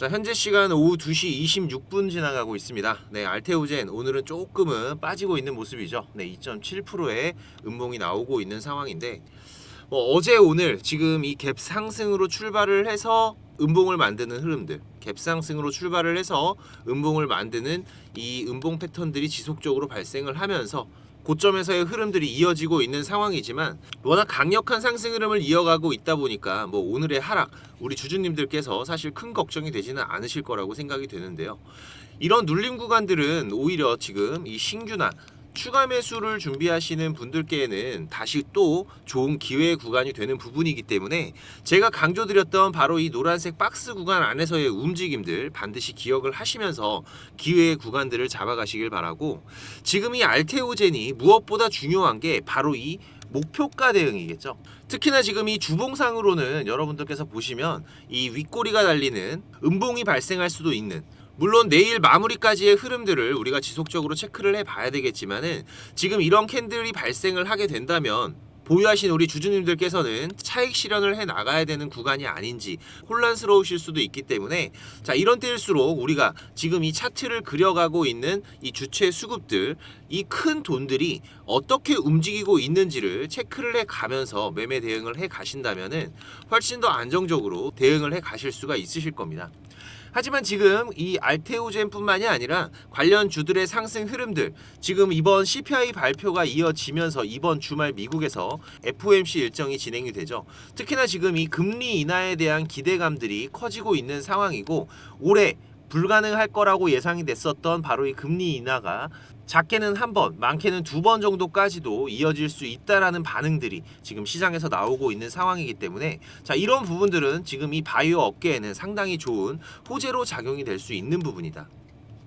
자, 현재 시간 오후 2시 26분 지나가고 있습니다. 네, 알테오젠 오늘은 조금은 빠지고 있는 모습이죠. 네, 2.7%의 음봉이 나오고 있는 상황인데 어제 오늘 지금 이 갭 상승으로 출발을 해서 음봉을 만드는 흐름들, 갭 상승으로 출발을 해서 음봉을 만드는 이 음봉 패턴들이 지속적으로 발생을 하면서 고점에서의 흐름들이 이어지고 있는 상황이지만 워낙 강력한 상승 흐름을 이어가고 있다 보니까 오늘의 하락 우리 주주님들께서 사실 큰 걱정이 되지는 않으실 거라고 생각이 되는데요. 이런 눌림 구간들은 오히려 지금 이 신규나 추가 매수를 준비하시는 분들께는 다시 또 좋은 기회 구간이 되는 부분이기 때문에 제가 강조드렸던 바로 이 노란색 박스 구간 안에서의 움직임들 반드시 기억을 하시면서 기회의 구간들을 잡아가시길 바라고, 지금 이 알테오젠이 무엇보다 중요한 게 바로 이 목표가 대응이겠죠. 특히나 지금 이 주봉상으로는 여러분들께서 보시면 이 윗꼬리가 달리는 음봉이 발생할 수도 있는, 물론 내일 마무리까지의 흐름들을 우리가 지속적으로 체크를 해봐야 되겠지만은 지금 이런 캔들이 발생을 하게 된다면 보유하신 우리 주주님들께서는 차익 실현을 해 나가야 되는 구간이 아닌지 혼란스러우실 수도 있기 때문에, 자, 이런 때일수록 우리가 지금 이 차트를 그려가고 있는 이 주체 수급들, 이 큰 돈들이 어떻게 움직이고 있는지를 체크를 해 가면서 매매 대응을 해 가신다면은 훨씬 더 안정적으로 대응을 해 가실 수가 있으실 겁니다. 하지만 지금 이 알테오젠뿐만이 아니라 관련 주들의 상승 흐름들, 지금 이번 CPI 발표가 이어지면서 이번 주말 미국에서 FOMC 일정이 진행이 되죠. 특히나 지금 이 금리 인하에 대한 기대감들이 커지고 있는 상황이고, 올해 불가능할 거라고 예상이 됐었던 바로 이 금리 인하가 작게는 한 번, 많게는 두 번 정도까지도 이어질 수 있다라는 반응들이 지금 시장에서 나오고 있는 상황이기 때문에, 자, 이런 부분들은 지금 이 바이오 업계에는 상당히 좋은 호재로 작용이 될 수 있는 부분이다.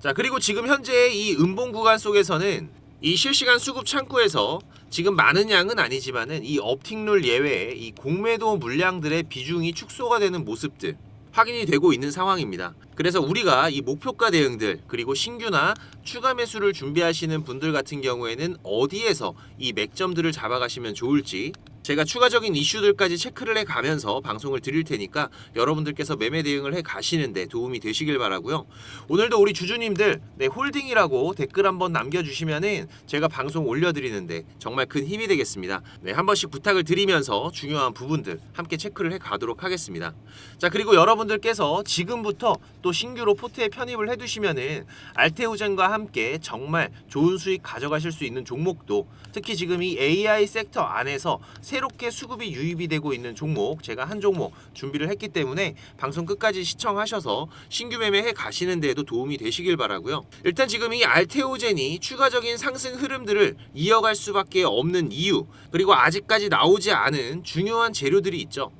자, 그리고 지금 현재 이 음봉 구간 속에서는 이 실시간 수급 창구에서 지금 많은 양은 아니지만은 이 업틱룰 예외에 이 공매도 물량들의 비중이 축소가 되는 모습들 확인이 되고 있는 상황입니다. 그래서 우리가 이 목표가 대응들, 그리고 신규나 추가 매수를 준비하시는 분들 같은 경우에는 어디에서 이 맥점들을 잡아가시면 좋을지 제가 추가적인 이슈들까지 체크를 해 가면서 방송을 드릴 테니까 여러분들께서 매매 대응을 해 가시는데 도움이 되시길 바라고요. 오늘도 우리 주주님들 홀딩이라고 댓글 한번 남겨주시면은 제가 방송 올려드리는데 정말 큰 힘이 되겠습니다. 네, 한 번씩 부탁을 드리면서 중요한 부분들 함께 체크를 해 가도록 하겠습니다. 자, 그리고 여러분들께서 지금부터 또 신규로 포트에 편입을 해두시면은 알테오젠과 함께 정말 좋은 수익 가져가실 수 있는 종목도, 특히 지금 이 AI 섹터 안에서 새롭게 수급이 유입이 되고 있는 종목, 제가 한 종목 준비를 했기 때문에 방송 끝까지 시청하셔서 신규 매매해 가시는 데에도 도움이 되시길 바라고요. 일단 지금 이 알테오젠이 추가적인 상승 흐름들을 이어갈 수밖에 없는 이유, 그리고 아직까지 나오지 않은 중요한 재료들이 있죠.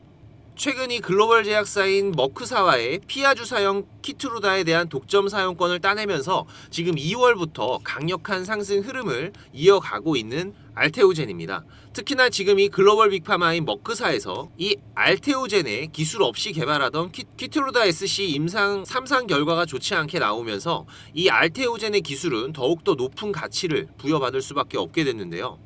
최근 이 글로벌 제약사인 머크사와의 피아 주사형 키트루다에 대한 독점 사용권을 따내면서 지금 2월부터 강력한 상승 흐름을 이어가고 있는 알테오젠입니다. 특히나 지금 이 글로벌 빅파마인 머크사에서 이 알테오젠의 기술 없이 개발하던 키트루다 SC 임상 3상 결과가 좋지 않게 나오면서 이 알테오젠의 기술은 더욱더 높은 가치를 부여받을 수밖에 없게 됐는데요.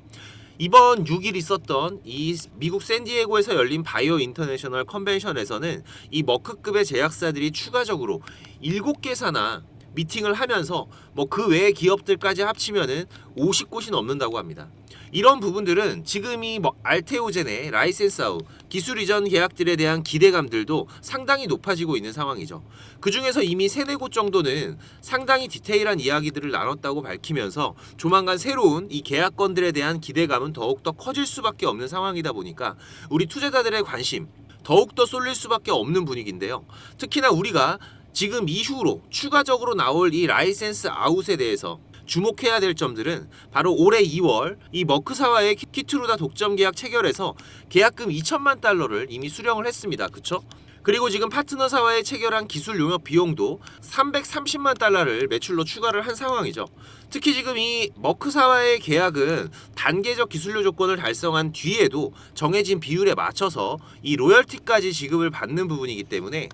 이번 6일 있었던 이 미국 샌디에고에서 열린 바이오 인터내셔널 컨벤션에서는 이 머크급의 제약사들이 추가적으로 7개사나 미팅을 하면서 그 외의 기업들까지 합치면은 50곳이 넘는다고 합니다. 이런 부분들은 지금 이 알테오젠의 라이센스 아웃 기술 이전 계약들에 대한 기대감들도 상당히 높아지고 있는 상황이죠. 그 중에서 이미 3-4곳 정도는 상당히 디테일한 이야기들을 나눴다고 밝히면서 조만간 새로운 이 계약건들에 대한 기대감은 더욱더 커질 수밖에 없는 상황이다 보니까 우리 투자자들의 관심 더욱더 쏠릴 수밖에 없는 분위기인데요. 특히나 우리가 지금 이후로 추가적으로 나올 이 라이센스 아웃에 대해서 주목해야 될 점들은 바로 올해 2월 이 머크사와의 키트루다 독점 계약 체결에서 계약금 2천만 달러를 이미 수령을 했습니다. 그쵸? 그리고 지금 파트너사와의 체결한 기술 용역 비용도 330만 달러를 매출로 추가를 한 상황이죠. 특히 지금 이 머크사와의 계약은 단계적 기술료 조건을 달성한 뒤에도 정해진 비율에 맞춰서 이 로열티까지 지급을 받는 부분이기 때문에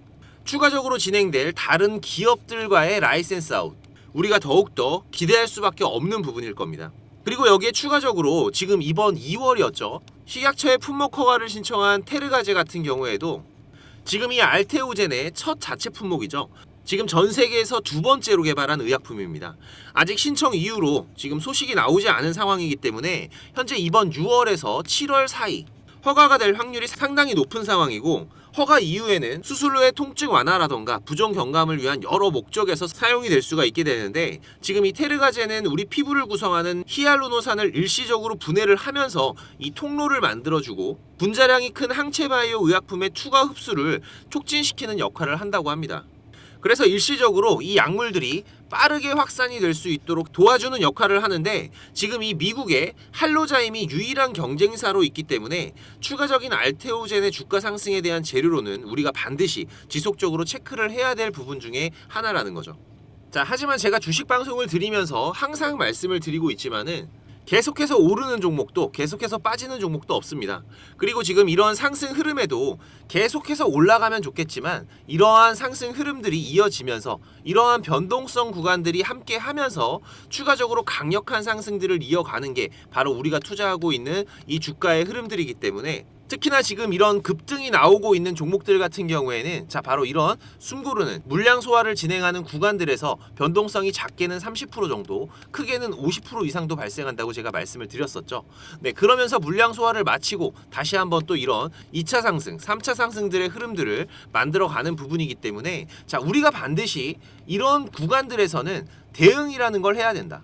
추가적으로 진행될 다른 기업들과의 라이센스 아웃, 우리가 더욱더 기대할 수밖에 없는 부분일 겁니다. 그리고 여기에 추가적으로 지금 이번 2월이었죠. 식약처에 품목 허가를 신청한 테르가제 같은 경우에도 지금 이 알테오젠의 첫 자체 품목이죠. 지금 전 세계에서 두 번째로 개발한 의약품입니다. 아직 신청 이후로 지금 소식이 나오지 않은 상황이기 때문에 현재 이번 6월에서 7월 사이 허가가 될 확률이 상당히 높은 상황이고, 허가 이후에는 수술 후의 통증 완화라던가 부종 경감을 위한 여러 목적에서 사용이 될 수가 있게 되는데, 지금 이 테르가젠은 우리 피부를 구성하는 히알루론산을 일시적으로 분해를 하면서 이 통로를 만들어주고 분자량이 큰 항체 바이오 의약품의 투과 흡수를 촉진시키는 역할을 한다고 합니다. 그래서 일시적으로 이 약물들이 빠르게 확산이 될 수 있도록 도와주는 역할을 하는데, 지금 이 미국의 할로자임이 유일한 경쟁사로 있기 때문에 추가적인 알테오젠의 주가 상승에 대한 재료로는 우리가 반드시 지속적으로 체크를 해야 될 부분 중에 하나라는 거죠. 자, 하지만 제가 주식 방송을 드리면서 항상 말씀을 드리고 있지만은 계속해서 오르는 종목도 계속해서 빠지는 종목도 없습니다. 그리고 지금 이러한 상승 흐름에도 계속해서 올라가면 좋겠지만, 이러한 상승 흐름들이 이어지면서 이러한 변동성 구간들이 함께 하면서 추가적으로 강력한 상승들을 이어가는 게 바로 우리가 투자하고 있는 이 주가의 흐름들이기 때문에, 특히나 지금 이런 급등이 나오고 있는 종목들 같은 경우에는 바로 이런 숨고르는 물량 소화를 진행하는 구간들에서 변동성이 작게는 30% 정도, 크게는 50% 이상도 발생한다고 제가 말씀을 드렸었죠. 네, 그러면서 물량 소화를 마치고 다시 한번 또 이런 2차 상승, 3차 상승들의 흐름들을 만들어가는 부분이기 때문에, 우리가 반드시 이런 구간들에서는 대응이라는 걸 해야 된다.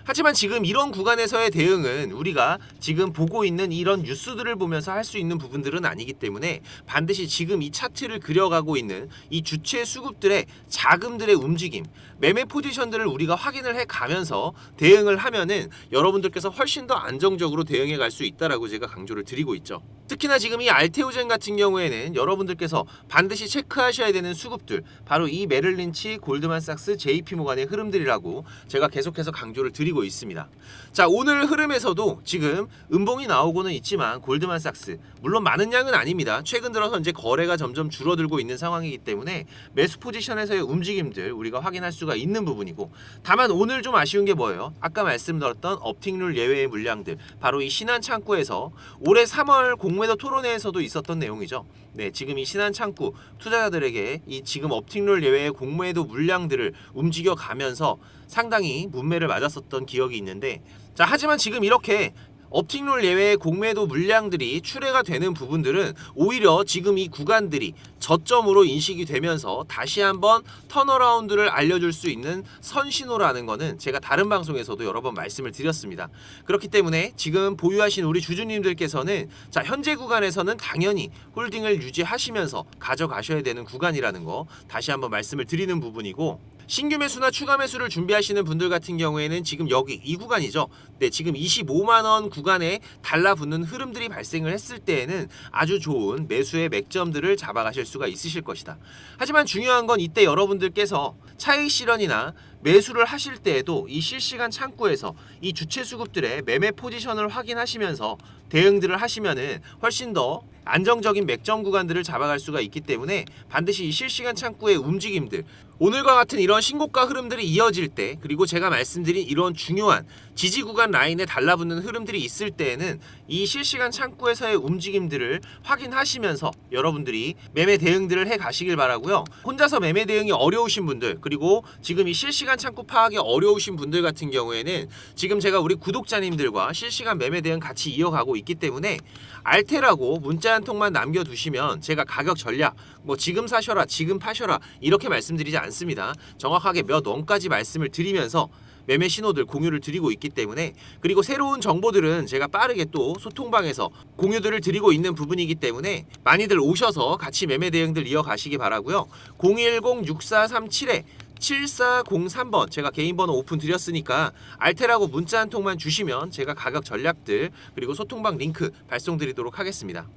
하지만 지금 이런 구간에서의 대응은 우리가 지금 보고 있는 이런 뉴스들을 보면서 할 수 있는 부분들은 아니기 때문에, 반드시 지금 이 차트를 그려가고 있는 이 주체 수급들의 자금들의 움직임, 매매 포지션들을 우리가 확인을 해가면서 대응을 하면은 여러분들께서 훨씬 더 안정적으로 대응해 갈 수 있다라고 제가 강조를 드리고 있죠. 특히나 지금 이 알테오젠 같은 경우에는 여러분들께서 반드시 체크하셔야 되는 수급들, 바로 이 메릴린치, 골드만삭스, JP모간의 흐름들이라고 제가 계속해서 강조를 드리고 있습니다. 자, 오늘 흐름에서도 지금 음봉이 나오고는 있지만 골드만삭스, 물론 많은 양은 아닙니다. 최근 들어서 이제 거래가 점점 줄어들고 있는 상황이기 때문에 매수 포지션에서의 움직임들 우리가 확인할 수가 있는 부분이고, 다만 오늘 좀 아쉬운 게 뭐예요? 아까 말씀드렸던 업틱룰 예외의 물량들, 바로 이 신한 창구에서 올해 3월 공매도 토론회에서도 있었던 내용이죠. 네, 지금 이 신한 창구 투자자들에게 이 지금 업틱룰 예외의 공매도 물량들을 움직여 가면서 상당히 문매를 맞았었던 기억이 있는데, 하지만 지금 이렇게 업틱룰 예외의 공매도 물량들이 출회가 되는 부분들은 오히려 지금 이 구간들이 저점으로 인식이 되면서 다시 한번 턴어라운드를 알려줄 수 있는 선신호라는 거는 제가 다른 방송에서도 여러 번 말씀을 드렸습니다. 그렇기 때문에 지금 보유하신 우리 주주님들께서는 현재 구간에서는 당연히 홀딩을 유지하시면서 가져가셔야 되는 구간이라는 거 다시 한번 말씀을 드리는 부분이고, 신규 매수나 추가 매수를 준비하시는 분들 같은 경우에는 지금 여기 이 구간이죠. 네, 지금 25만원 구간에 달라붙는 흐름들이 발생을 했을 때에는 아주 좋은 매수의 맥점들을 잡아가실 수가 있으실 것이다. 하지만 중요한 건 이때 여러분들께서 차익 실현이나 매수를 하실 때에도 이 실시간 창구에서 이 주체 수급들의 매매 포지션을 확인하시면서 대응들을 하시면은 훨씬 더 안정적인 맥점 구간들을 잡아갈 수가 있기 때문에, 반드시 이 실시간 창구의 움직임들, 오늘과 같은 이런 신고가 흐름들이 이어질 때, 그리고 제가 말씀드린 이런 중요한 지지 구간 라인에 달라붙는 흐름들이 있을 때에는 이 실시간 창구에서의 움직임들을 확인하시면서 여러분들이 매매 대응들을 해 가시길 바라고요. 혼자서 매매 대응이 어려우신 분들, 그리고 지금 이 실시간 창구 파악이 어려우신 분들 같은 경우에는 지금 제가 우리 구독자님들과 실시간 매매 대응 같이 이어가고 있기 때문에 알테라고 문자 한 통만 남겨두시면 제가 가격 전략, 지금 사셔라, 지금 파셔라 이렇게 말씀드리지 않습니다. 정확하게 몇 원까지 말씀을 드리면서 매매 신호들 공유를 드리고 있기 때문에, 그리고 새로운 정보들은 제가 빠르게 또 소통방에서 공유들을 드리고 있는 부분이기 때문에 많이들 오셔서 같이 매매 대응들 이어가시기 바라고요. 010-6437-7403번 제가 개인 번호 오픈 드렸으니까 알테라고 문자 한 통만 주시면 제가 가격 전략들 그리고 소통방 링크 발송드리도록 하겠습니다.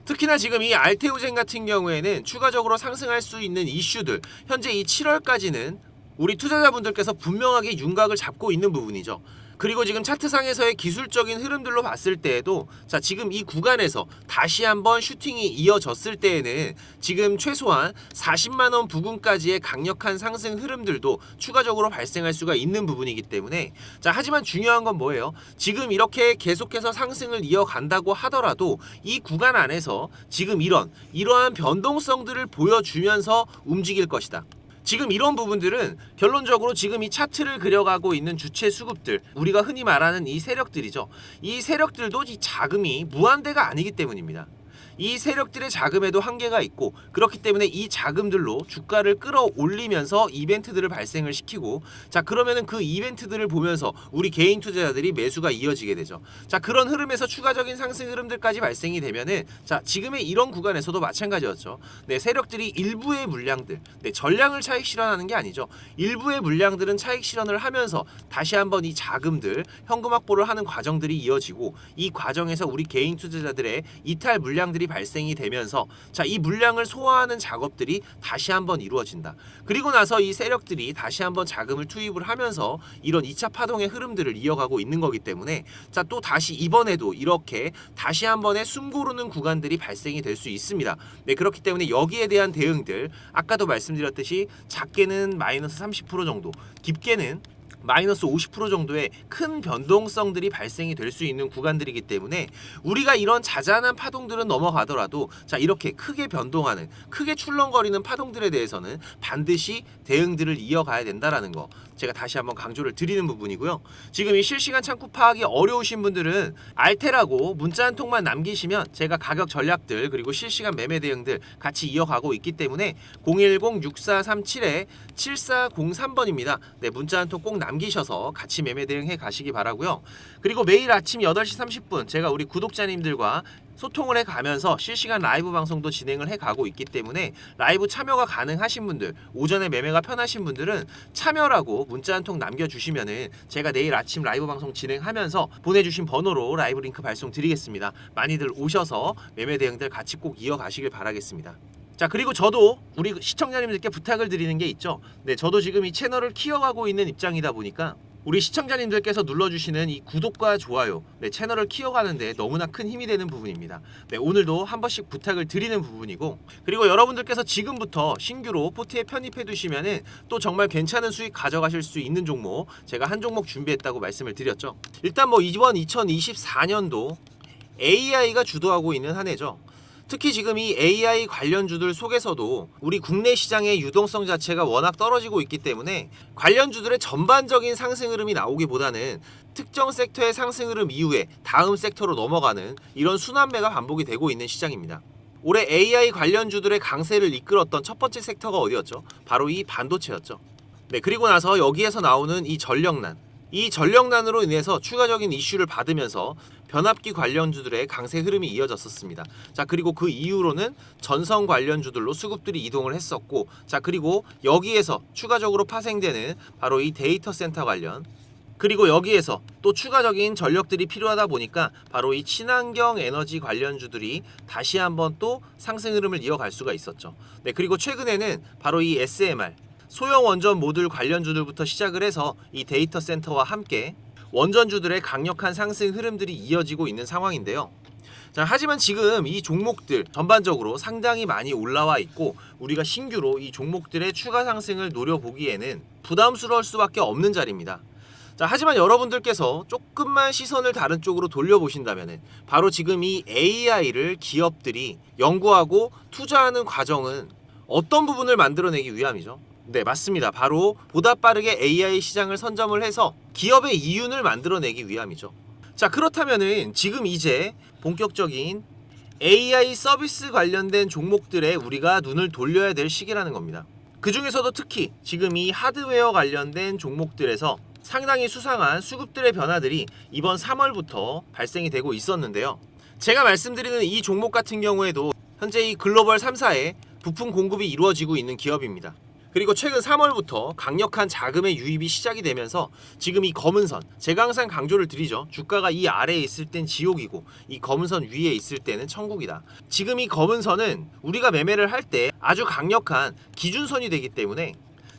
특히나 지금 이 알테오젠 같은 경우에는 추가적으로 상승할 수 있는 이슈들, 현재 이 7월까지는 우리 투자자분들께서 분명하게 윤곽을 잡고 있는 부분이죠. 그리고 지금 차트상에서의 기술적인 흐름들로 봤을 때에도 자 지금 이 구간에서 다시 한번 슈팅이 이어졌을 때에는 지금 최소한 40만원 부근까지의 강력한 상승 흐름들도 추가적으로 발생할 수가 있는 부분이기 때문에 자 하지만 중요한 건 뭐예요? 지금 이렇게 계속해서 상승을 이어간다고 하더라도 이 구간 안에서 지금 이러한 변동성들을 보여주면서 움직일 것이다. 지금 이런 부분들은 결론적으로 지금 이 차트를 그려가고 있는 주체 수급들, 우리가 흔히 말하는 이 세력들이죠. 이 세력들도 이 자금이 무한대가 아니기 때문입니다. 이 세력들의 자금에도 한계가 있고 그렇기 때문에 이 자금들로 주가를 끌어올리면서 이벤트들을 발생을 시키고 자 그러면은 그 이벤트들을 보면서 우리 개인 투자자들이 매수가 이어지게 되죠. 자 그런 흐름에서 추가적인 상승 흐름들까지 발생이 되면은 자 지금의 이런 구간에서도 마찬가지였죠. 네 세력들이 일부의 물량들 전량을 차익 실현하는 게 아니죠. 일부의 물량들은 차익 실현을 하면서 다시 한번 이 자금들 현금 확보를 하는 과정들이 이어지고 이 과정에서 우리 개인 투자자들의 이탈 물량들이 발생이 되면서 자, 이 물량을 소화하는 작업들이 다시 한번 이루어진다. 그리고 나서 이 세력들이 다시 한번 자금을 투입을 하면서 이런 2차 파동의 흐름들을 이어가고 있는 거기 때문에 자, 또 다시 이번에도 이렇게 다시 한번의 숨고르는 구간들이 발생이 될 수 있습니다. 네, 그렇기 때문에 여기에 대한 대응들 아까도 말씀드렸듯이 작게는 마이너스 30% 정도, 깊게는 마이너스 50% 정도의 큰 변동성들이 발생이 될 수 있는 구간들이기 때문에 우리가 이런 자잘한 파동들은 넘어가더라도 자 이렇게 크게 변동하는 크게 출렁거리는 파동들에 대해서는 반드시 대응들을 이어가야 된다라는 거 제가 다시 한번 강조를 드리는 부분이고요. 지금 이 실시간 창구 파악이 어려우신 분들은 알테라고 문자 한 통만 남기시면 제가 가격 전략들 그리고 실시간 매매 대응들 같이 이어가고 있기 때문에 010-6437-7403번입니다. 네, 문자 한 통 꼭 남기셔서 같이 매매 대응해 가시기 바라고요. 그리고 매일 아침 8시 30분 제가 우리 구독자님들과 소통을 해가면서 실시간 라이브 방송도 진행을 해가고 있기 때문에 라이브 참여가 가능하신 분들 오전에 매매가 편하신 분들은 참여라고 문자 한 통 남겨주시면은 제가 내일 아침 라이브 방송 진행하면서 보내주신 번호로 라이브 링크 발송 드리겠습니다. 많이들 오셔서 매매 대응들 같이 꼭 이어가시길 바라겠습니다. 자 그리고 저도 우리 시청자님들께 부탁을 드리는 게 있죠. 네 저도 지금 이 채널을 키워가고 있는 입장이다 보니까 우리 시청자님들께서 눌러주시는 이 구독과 좋아요 네, 채널을 키워가는데 너무나 큰 힘이 되는 부분입니다. 네, 오늘도 한 번씩 부탁을 드리는 부분이고 그리고 여러분들께서 지금부터 신규로 포트에 편입해 두시면은 또 정말 괜찮은 수익 가져가실 수 있는 종목 제가 한 종목 준비했다고 말씀을 드렸죠. 일단 뭐 이번 2024년도 AI가 주도하고 있는 한 해죠. 특히 지금 이 AI 관련주들 속에서도 우리 국내 시장의 유동성 자체가 워낙 떨어지고 있기 때문에 관련주들의 전반적인 상승 흐름이 나오기보다는 특정 섹터의 상승 흐름 이후에 다음 섹터로 넘어가는 이런 순환매가 반복이 되고 있는 시장입니다. 올해 AI 관련주들의 강세를 이끌었던 첫 번째 섹터가 어디였죠? 바로 이 반도체였죠. 네, 그리고 나서 여기에서 나오는 이 전력난으로 인해서 추가적인 이슈를 받으면서 변압기 관련주들의 강세 흐름이 이어졌었습니다. 자 그리고 그 이후로는 전선 관련주들로 수급들이 이동을 했었고 자 그리고 여기에서 추가적으로 파생되는 바로 이 데이터 센터 관련 그리고 여기에서 또 추가적인 전력들이 필요하다 보니까 바로 이 친환경 에너지 관련주들이 다시 한번 또 상승 흐름을 이어갈 수가 있었죠. 네 그리고 최근에는 바로 이 SMR 소형 원전 모듈 관련주들부터 시작을 해서 이 데이터 센터와 함께 원전주들의 강력한 상승 흐름들이 이어지고 있는 상황인데요. 자, 하지만 지금 이 종목들 전반적으로 상당히 많이 올라와 있고 우리가 신규로 이 종목들의 추가 상승을 노려보기에는 부담스러울 수밖에 없는 자리입니다. 자, 하지만 여러분들께서 조금만 시선을 다른 쪽으로 돌려보신다면 바로 지금 이 AI를 기업들이 연구하고 투자하는 과정은 어떤 부분을 만들어내기 위함이죠? 네 맞습니다. 바로 보다 빠르게 AI 시장을 선점을 해서 기업의 이윤을 만들어내기 위함이죠. 자 그렇다면은 지금 이제 본격적인 AI 서비스 관련된 종목들에 우리가 눈을 돌려야 될 시기라는 겁니다. 그 중에서도 특히 지금 이 하드웨어 관련된 종목들에서 상당히 수상한 수급들의 변화들이 이번 3월부터 발생이 되고 있었는데요. 제가 말씀드리는 이 종목 같은 경우에도 현재 이 글로벌 3사의 부품 공급이 이루어지고 있는 기업입니다. 그리고 최근 3월부터 강력한 자금의 유입이 시작이 되면서 지금 이 검은 선 제가 항상 강조를 드리죠. 주가가 이 아래에 있을 땐 지옥이고 이 검은 선 위에 있을 때는 천국이다. 지금 이 검은 선은 우리가 매매를 할 때 아주 강력한 기준선이 되기 때문에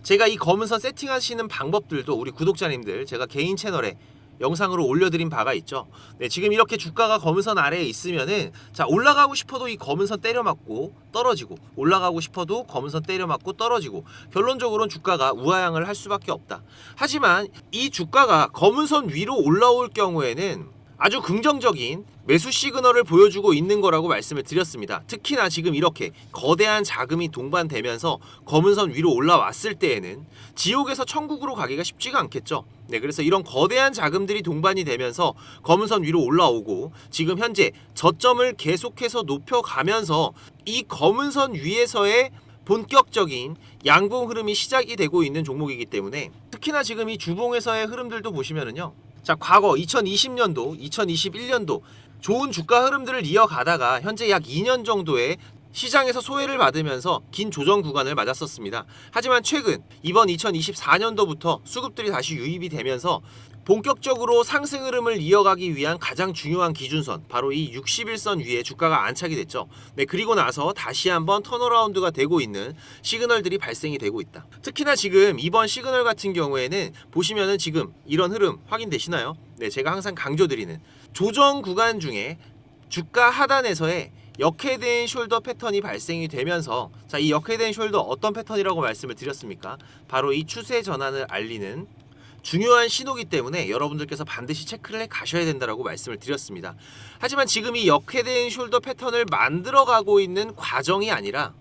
제가 이 검은 선 세팅하시는 방법들도 우리 구독자님들 제가 개인 채널에 영상으로 올려드린 바가 있죠. 네, 지금 이렇게 주가가 검은선 아래에 있으면은 자, 올라가고 싶어도 이 검은선 때려맞고 떨어지고, 올라가고 싶어도 검은선 때려맞고 떨어지고, 결론적으로는 주가가 우하향을 할 수밖에 없다. 하지만 이 주가가 검은선 위로 올라올 경우에는 아주 긍정적인 매수 시그널을 보여주고 있는 거라고 말씀을 드렸습니다. 특히나 지금 이렇게 거대한 자금이 동반되면서 검은선 위로 올라왔을 때에는 지옥에서 천국으로 가기가 쉽지가 않겠죠. 네, 그래서 이런 거대한 자금들이 동반이 되면서 검은선 위로 올라오고, 지금 현재 저점을 계속해서 높여가면서 이 검은선 위에서의 본격적인 양봉 흐름이 시작이 되고 있는 종목이기 때문에, 특히나 지금 이 주봉에서의 흐름들도 보시면은요, 자, 과거 2020년도, 2021년도 좋은 주가 흐름들을 이어가다가 현재 약 2년 정도의 시장에서 소외를 받으면서 긴 조정 구간을 맞았었습니다. 하지만 최근 이번 2024년도부터 수급들이 다시 유입이 되면서 본격적으로 상승 흐름을 이어가기 위한 가장 중요한 기준선, 바로 이 60일선 위에 주가가 안착이 됐죠. 네, 그리고 나서 다시 한번 턴어라운드가 되고 있는 시그널들이 발생이 되고 있다. 특히나 지금 이번 시그널 같은 경우에는 보시면은 지금 이런 흐름 확인되시나요? 네, 제가 항상 강조드리는 조정 구간 중에 주가 하단에서의 역헤드앤 숄더 패턴이 발생이 되면서, 자, 이 역헤드앤 숄더 어떤 패턴이라고 말씀을 드렸습니까? 바로 이 추세 전환을 알리는 중요한 신호기 때문에 여러분들께서 반드시 체크를 해 가셔야 된다라고 말씀을 드렸습니다. 하지만 지금 이 역헤드앤 숄더 패턴을 만들어가고 있는 과정이 아니라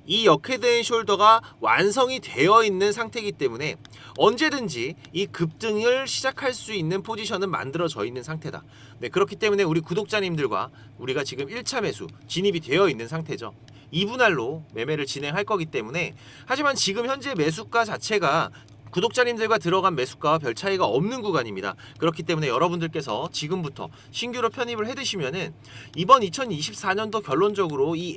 이 역헤드앤 숄더가 완성이 되어 있는 상태이기 때문에 언제든지 이 급등을 시작할 수 있는 포지션은 만들어져 있는 상태다. 네, 그렇기 때문에 우리 구독자님들과 우리가 지금 1차 매수 진입이 되어 있는 상태죠. 2분할로 매매를 진행할 거기 때문에, 하지만 지금 현재 매수가 자체가 구독자님들과 들어간 매수가와 별 차이가 없는 구간입니다. 그렇기 때문에 여러분들께서 지금부터 신규로 편입을 해두시면은 이번 2024년도 결론적으로 이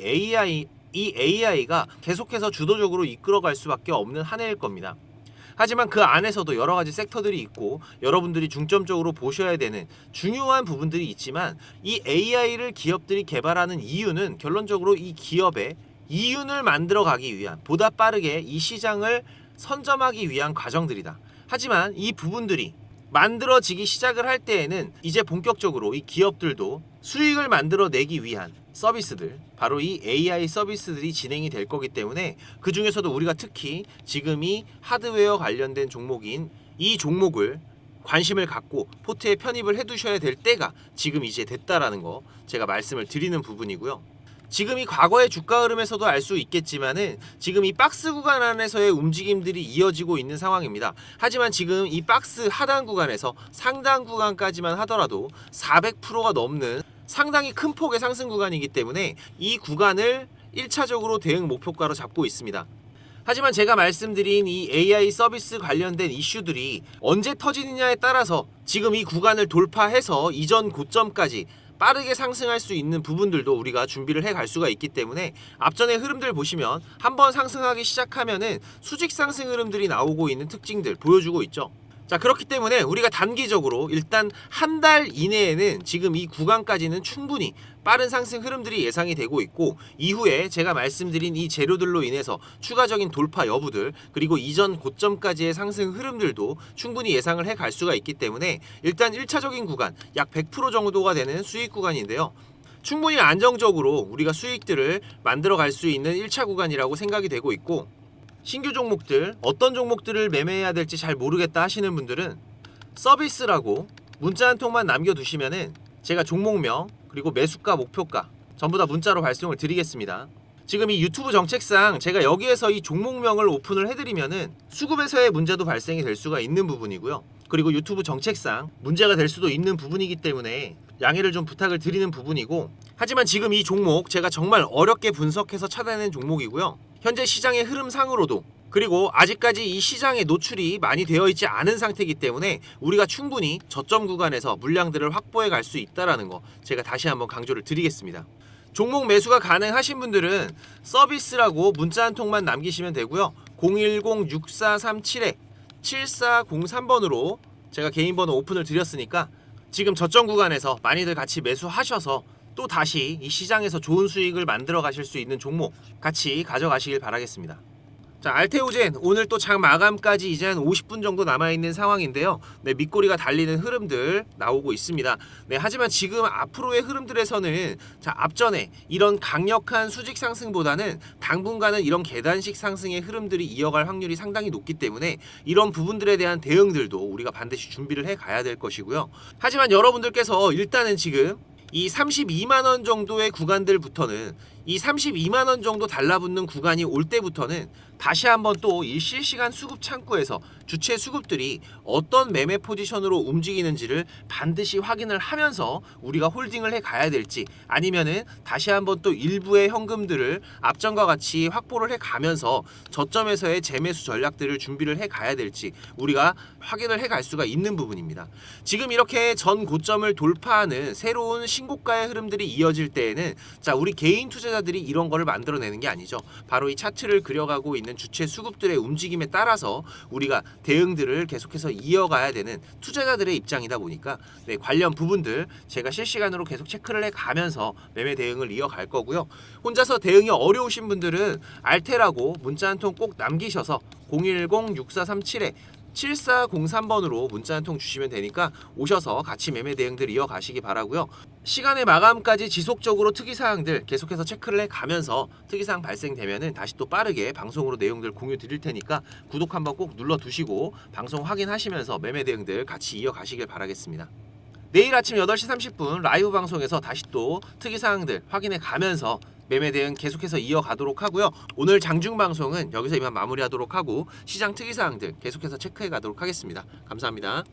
AI가 계속해서 주도적으로 이끌어갈 수밖에 없는 한 해일 겁니다. 하지만 그 안에서도 여러 가지 섹터들이 있고 여러분들이 중점적으로 보셔야 되는 중요한 부분들이 있지만, 이 AI를 기업들이 개발하는 이유는 결론적으로 이 기업의 이윤을 만들어 가기 위한, 보다 빠르게 이 시장을 선점하기 위한 과정들이다. 하지만 이 부분들이 만들어지기 시작을 할 때에는 이제 본격적으로 이 기업들도 수익을 만들어내기 위한 서비스들, 바로 이 AI 서비스들이 진행이 될 거기 때문에, 그 중에서도 우리가 특히 지금 이 하드웨어 관련된 종목인 이 종목을 관심을 갖고 포트에 편입을 해두셔야 될 때가 지금 이제 됐다라는 거 제가 말씀을 드리는 부분이고요. 지금 이 과거의 주가 흐름에서도 알 수 있겠지만은 지금 이 박스 구간 안에서의 움직임들이 이어지고 있는 상황입니다. 하지만 지금 이 박스 하단 구간에서 상단 구간까지만 하더라도 400%가 넘는 상당히 큰 폭의 상승 구간이기 때문에 이 구간을 1차적으로 대응 목표가로 잡고 있습니다. 하지만 제가 말씀드린 이 AI 서비스 관련된 이슈들이 언제 터지느냐에 따라서 지금 이 구간을 돌파해서 이전 고점까지 빠르게 상승할 수 있는 부분들도 우리가 준비를 해갈 수가 있기 때문에, 앞전의 흐름들 보시면 한번 상승하기 시작하면은 수직 상승 흐름들이 나오고 있는 특징들 보여주고 있죠. 자, 그렇기 때문에 우리가 단기적으로 일단 한 달 이내에는 지금 이 구간까지는 충분히 빠른 상승 흐름들이 예상이 되고 있고, 이후에 제가 말씀드린 이 재료들로 인해서 추가적인 돌파 여부들, 그리고 이전 고점까지의 상승 흐름들도 충분히 예상을 해 갈 수가 있기 때문에 일단 1차적인 구간 약 100% 정도가 되는 수익 구간인데요. 충분히 안정적으로 우리가 수익들을 만들어 갈 수 있는 1차 구간이라고 생각이 되고 있고, 신규 종목들, 어떤 종목들을 매매해야 될지 잘 모르겠다 하시는 분들은 서비스라고 문자 한 통만 남겨두시면은 제가 종목명 그리고 매수가, 목표가 전부 다 문자로 발송을 드리겠습니다. 지금 이 유튜브 정책상 제가 여기에서 이 종목명을 오픈을 해드리면은 수급에서의 문제도 발생이 될 수가 있는 부분이고요. 그리고 유튜브 정책상 문제가 될 수도 있는 부분이기 때문에 양해를 좀 부탁을 드리는 부분이고, 하지만 지금 이 종목 제가 정말 어렵게 분석해서 찾아낸 종목이고요. 현재 시장의 흐름상으로도, 그리고 아직까지 이 시장에 노출이 많이 되어 있지 않은 상태이기 때문에 우리가 충분히 저점 구간에서 물량들을 확보해 갈 수 있다는 거 제가 다시 한번 강조를 드리겠습니다. 종목 매수가 가능하신 분들은 서비스라고 문자 한 통만 남기시면 되고요. 010-6437-7403번으로 제가 개인 번호 오픈을 드렸으니까 지금 저점 구간에서 많이들 같이 매수하셔서 또 다시 이 시장에서 좋은 수익을 만들어 가실 수 있는 종목 같이 가져가시길 바라겠습니다. 자, 알테오젠 오늘 또 장 마감까지 이제 한 50분 정도 남아있는 상황인데요. 네, 밑꼬리가 달리는 흐름들 나오고 있습니다. 네, 하지만 지금 앞으로의 흐름들에서는 자, 앞전에 이런 강력한 수직 상승보다는 당분간은 이런 계단식 상승의 흐름들이 이어갈 확률이 상당히 높기 때문에 이런 부분들에 대한 대응들도 우리가 반드시 준비를 해 가야 될 것이고요. 하지만 여러분들께서 일단은 지금 이 32만 원 정도의 구간들부터는 이 32만 원 정도 달라붙는 구간이 올 때부터는 다시 한번 또 이 실시간 수급 창구에서 주체 수급들이 어떤 매매 포지션으로 움직이는지를 반드시 확인을 하면서 우리가 홀딩을 해 가야 될지, 아니면은 다시 한번 또 일부의 현금들을 앞전과 같이 확보를 해 가면서 저점에서의 재매수 전략들을 준비를 해 가야 될지 우리가 확인을 해 갈 수가 있는 부분입니다. 지금 이렇게 전 고점을 돌파하는 새로운 신고가의 흐름들이 이어질 때에는 자, 우리 개인 투자자들이 이런 거를 만들어내는 게 아니죠. 바로 이 차트를 그려가고 있는 주체 수급들의 움직임에 따라서 우리가 대응들을 계속해서 이어가야 되는 투자자들의 입장이다 보니까 네, 관련 부분들 제가 실시간으로 계속 체크를 해가면서 매매 대응을 이어갈 거고요. 혼자서 대응이 어려우신 분들은 알테라고 문자 한 통 꼭 남기셔서 010-6437에 7403번으로 문자 한 통 주시면 되니까 오셔서 같이 매매 대응들 이어가시기 바라고요. 시간의 마감까지 지속적으로 특이사항들 계속해서 체크를 해가면서 특이사항 발생되면은 다시 또 빠르게 방송으로 내용들 공유 드릴 테니까 구독 한번 꼭 눌러두시고 방송 확인하시면서 매매 대응들 같이 이어가시길 바라겠습니다. 내일 아침 8시 30분 라이브 방송에서 다시 또 특이사항들 확인해 가면서 매매 대응 계속해서 이어가도록 하고요. 오늘 장중 방송은 여기서 이만 마무리하도록 하고 시장 특이사항들 계속해서 체크해 가도록 하겠습니다. 감사합니다.